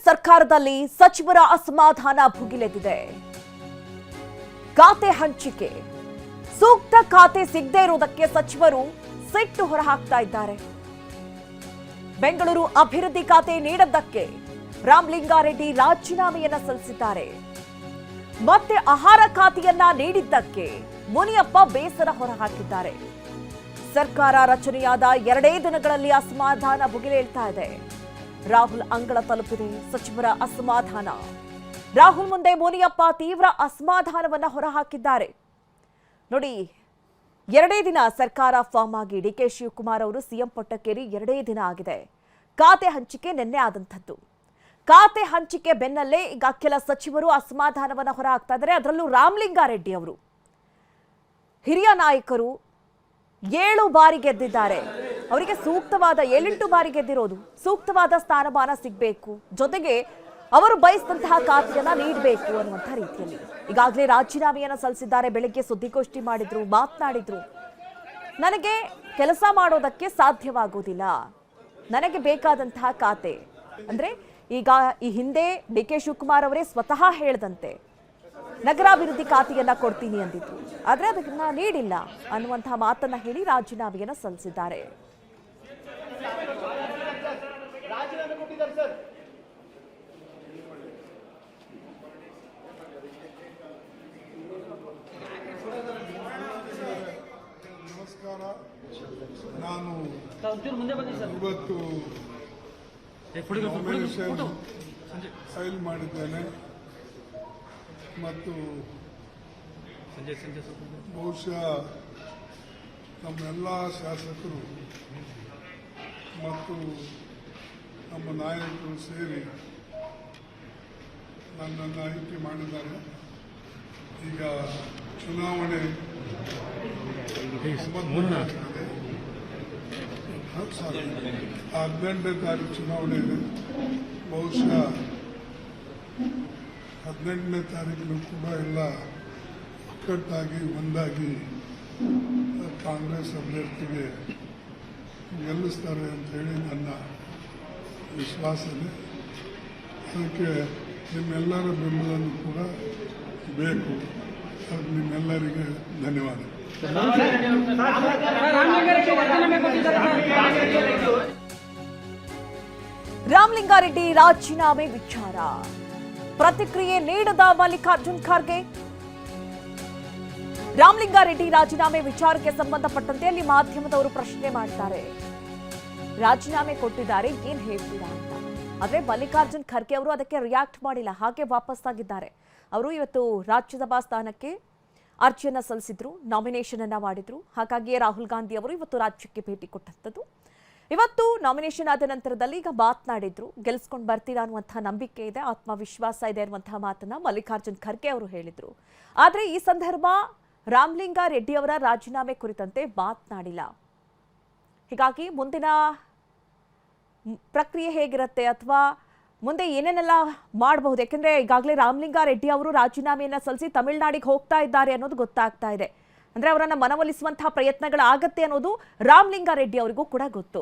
ಸರ್ಕಾರದಲ್ಲಿ ಸಚಿವರ ಅಸಮಾಧಾನ ಭುಗಿಲೆದ್ದಿದೆ. ಖಾತೆ ಹಂಚಿಕೆ, ಸೂಕ್ತ ಖಾತೆ ಸಿಗದೇ ಇರುವುದಕ್ಕೆ ಸಚಿವರು ಸಿಟ್ಟು ಹೊರಹಾಕ್ತಾ ಇದ್ದಾರೆ. ಬೆಂಗಳೂರು ಅಭಿವೃದ್ಧಿ ಖಾತೆ ನೀಡದ್ದಕ್ಕೆ ರಾಮಲಿಂಗಾರೆಡ್ಡಿ ರಾಜೀನಾಮೆಯನ್ನ ಸಲ್ಲಿಸಿದ್ದಾರೆ. ಮತ್ತೆ ಆಹಾರ ಖಾತೆಯನ್ನ ನೀಡಿದ್ದಕ್ಕೆ ಮುನಿಯಪ್ಪ ಬೇಸರ ಹೊರಹಾಕಿದ್ದಾರೆ. ಸರ್ಕಾರ ರಚನೆಯಾದ 2 ದಿನಗಳಲ್ಲಿ ಅಸಮಾಧಾನ ಭುಗಿಲೇಳ್ತಾ ಇದೆ. ರಾಹುಲ್ ಅಂಗಳ ತಲುಪಿದೆ ಸಚಿವರ ಅಸಮಾಧಾನ. ರಾಹುಲ್ ಮುಂದೆ ಮುನಿಯಪ್ಪ ತೀವ್ರ ಅಸಮಾಧಾನವನ್ನ ಹೊರಹಾಕಿದ್ದಾರೆ. ನೋಡಿ, 2 ದಿನ ಸರ್ಕಾರ ಫಾರ್ಮ್ ಆಗಿ ಡಿಕೆ ಶಿವಕುಮಾರ್ ಅವರು ಸಿಎಂ ಪಟ್ಟಕ್ಕೇರಿ 2 ದಿನ ಆಗಿದೆ. ಖಾತೆ ಹಂಚಿಕೆ ನಿನ್ನೆ ಆದಂಥದ್ದು. ಖಾತೆ ಹಂಚಿಕೆ ಬೆನ್ನಲ್ಲೇ ಈಗ ಕೆಲ ಸಚಿವರು ಅಸಮಾಧಾನವನ್ನ ಹೊರಹಾಕ್ತಾ ಇದ್ದಾರೆ. ಅದರಲ್ಲೂ ರಾಮಲಿಂಗಾರೆಡ್ಡಿ ಅವರು ಹಿರಿಯ ನಾಯಕರು 7 ಬಾರಿ ಗೆದ್ದಿದ್ದಾರೆ. ಅವರಿಗೆ ಸೂಕ್ತವಾದ 7-8 ಬಾರಿ ಗೆದ್ದಿರೋದು, ಸೂಕ್ತವಾದ ಸ್ಥಾನಮಾನ ಸಿಗಬೇಕು, ಜೊತೆಗೆ ಅವರು ಬಯಸಿದಂತಹ ಖಾತೆಯನ್ನ ನೀಡಬೇಕು ಅನ್ನುವಂಥ ರೀತಿಯಲ್ಲಿ ಈಗಾಗಲೇ ರಾಜೀನಾಮೆಯನ್ನ ಸಲ್ಲಿಸಿದ್ದಾರೆ. ಬೆಳಗ್ಗೆ ಸುದ್ದಿಗೋಷ್ಠಿ ಮಾಡಿದ್ರು, ಮಾತನಾಡಿದ್ರು. ನನಗೆ ಕೆಲಸ ಮಾಡೋದಕ್ಕೆ ಸಾಧ್ಯವಾಗುವುದಿಲ್ಲ, ನನಗೆ ಬೇಕಾದಂತಹ ಖಾತೆ ಅಂದ್ರೆ ಈಗ ಈ ಹಿಂದೆ ಡಿಕೆ ಶಿವಕುಮಾರ್ ಅವರೇ ಸ್ವತಃ ಹೇಳಿದಂತೆ ನಗರಾಭಿವೃದ್ಧಿ ಖಾತೆಯನ್ನ ಕೊಡ್ತೀನಿ ಅಂದಿದ್ರು. ಆದ್ರೆ ಅದನ್ನ ನೀಡಿಲ್ಲ ಅನ್ನುವಂತಹ ಮಾತನ್ನ ಹೇಳಿ ರಾಜೀನಾಮೆಯನ್ನ ಸಲ್ಲಿಸಿದ್ದಾರೆ. ನಮಸ್ಕಾರ. ನಾನು ಇವತ್ತು ನಾಮಿನೇಷನ್ ಫೈಲ್ ಮಾಡಿದ್ದೇನೆ ಮತ್ತು ಬಹುಶಃ ನಮ್ಮೆಲ್ಲ ಶಾಸಕರು ಮತ್ತು ನಮ್ಮ ನಾಯಕರು ಸೇರಿ ನನ್ನನ್ನು ಆಯ್ಕೆ ಮಾಡಿದ್ದಾರೆ. ಈಗ ಚುನಾವಣೆ 18ನೇ ತಾರೀಕು ಚುನಾವಣೆ ಇದೆ. ಬಹುಶಃ 18ನೇ ತಾರೀಕಿನೂ ಕೂಡ ಎಲ್ಲ ಒಕ್ಕಟ್ಟಾಗಿ ಒಂದಾಗಿ ಕಾಂಗ್ರೆಸ್ ಅಭ್ಯರ್ಥಿಗೆ ಗೆಲ್ಲಿಸ್ತಾರೆ ಅಂತೇಳಿ ನನ್ನ ವಿಶ್ವಾಸ ಇದೆ. ಅದಕ್ಕೆ ನಿಮ್ಮೆಲ್ಲರ ಬೆಂಬಲನೂ ಕೂಡ ಬೇಕು. ಅದಕ್ಕೆ ನಿಮ್ಮೆಲ್ಲರಿಗೆ ಧನ್ಯವಾದ. ರಾಮಲಿಂಗಾರೆಡ್ಡಿ ರಾಜೀನಾಮೆ ವಿಚಾರ ಪ್ರತಿಕ್ರಿಯೆ ನೀಡದ ಮಲ್ಲಿಕಾರ್ಜುನ್ ಖರ್ಗೆ. ರಾಮಲಿಂಗಾರೆಡ್ಡಿ ರಾಜೀನಾಮೆ ವಿಚಾರಕ್ಕೆ ಸಂಬಂಧಪಟ್ಟಂತೆ ಅಲ್ಲಿ ಮಾಧ್ಯಮದವರು ಪ್ರಶ್ನೆ ಮಾಡ್ತಾರೆ. ರಾಜೀನಾಮೆ ಕೊಟ್ಟಿದ್ದಾರೆ, ಏನ್ ಹೇಳ್ತೀರಾ ಅಂತ. ಆದ್ರೆ ಮಲ್ಲಿಕಾರ್ಜುನ್ ಖರ್ಗೆ ಅವರು ಅದಕ್ಕೆ ರಿಯಾಕ್ಟ್ ಮಾಡಿಲ್ಲ, ಹಾಗೆ ವಾಪಸ್ ಆಗಿದ್ದಾರೆ. ಅವರು ಇವತ್ತು ರಾಜ್ಯಸಭಾ ಸ್ಥಾನಕ್ಕೆ ಅರ್ಜಿಯನ್ನ ಸಲ್ಲಿಸಿದ್ರು, ನಾಮಿನೇಷನ್ ಅನ್ನ ಮಾಡಿದ್ರು. ಹಾಗಾಗಿ ರಾಹುಲ್ ಗಾಂಧಿ ಅವರು ಇವತ್ತು ರಾಜ್ಯಕ್ಕೆ ಭೇಟಿ ಕೊಟ್ಟಂಥದ್ದು. ಇವತ್ತು ನಾಮಿನೇಷನ್ ಆದ ನಂತರದಲ್ಲಿ ಈಗ ಮಾತನಾಡಿದ್ರು, ಗೆಲ್ಸ್ಕೊಂಡು ಬರ್ತೀರಾ ಅನ್ನುವಂತಹ ನಂಬಿಕೆ ಇದೆ, ಆತ್ಮವಿಶ್ವಾಸ ಇದೆ ಅನ್ನುವಂತಹ ಮಾತನ್ನ ಮಲ್ಲಿಕಾರ್ಜುನ್ ಖರ್ಗೆ ಅವರು ಹೇಳಿದ್ರು. ಆದ್ರೆ ಈ ಸಂದರ್ಭ ರಾಮಲಿಂಗಾರೆಡ್ಡಿ ಅವರ ರಾಜೀನಾಮೆ ಕುರಿತಂತೆ ಮಾತನಾಡಿಲ್ಲ. ಹೀಗಾಗಿ ಮುಂದಿನ ಪ್ರಕ್ರಿಯೆ ಹೇಗಿರುತ್ತೆ ಅಥವಾ ಮುಂದೆ ಏನೇನೆಲ್ಲ ಮಾಡಬಹುದು, ಯಾಕೆಂದ್ರೆ ಈಗಾಗಲೇ ರಾಮಲಿಂಗಾರೆಡ್ಡಿ ಅವರು ರಾಜೀನಾಮೆಯನ್ನ ಸಲ್ಲಿಸಿ ತಮಿಳುನಾಡಿಗೆ ಹೋಗ್ತಾ ಇದ್ದಾರೆ ಅನ್ನೋದು ಗೊತ್ತಾಗ್ತಾ ಇದೆ. ಅಂದ್ರೆ ಅವರನ್ನ ಮನವೊಲಿಸುವಂತಹ ಪ್ರಯತ್ನಗಳಾಗತ್ತೆ ಅನ್ನೋದು ರಾಮಲಿಂಗಾರೆಡ್ಡಿ ಅವರಿಗೂ ಕೂಡ ಗೊತ್ತು.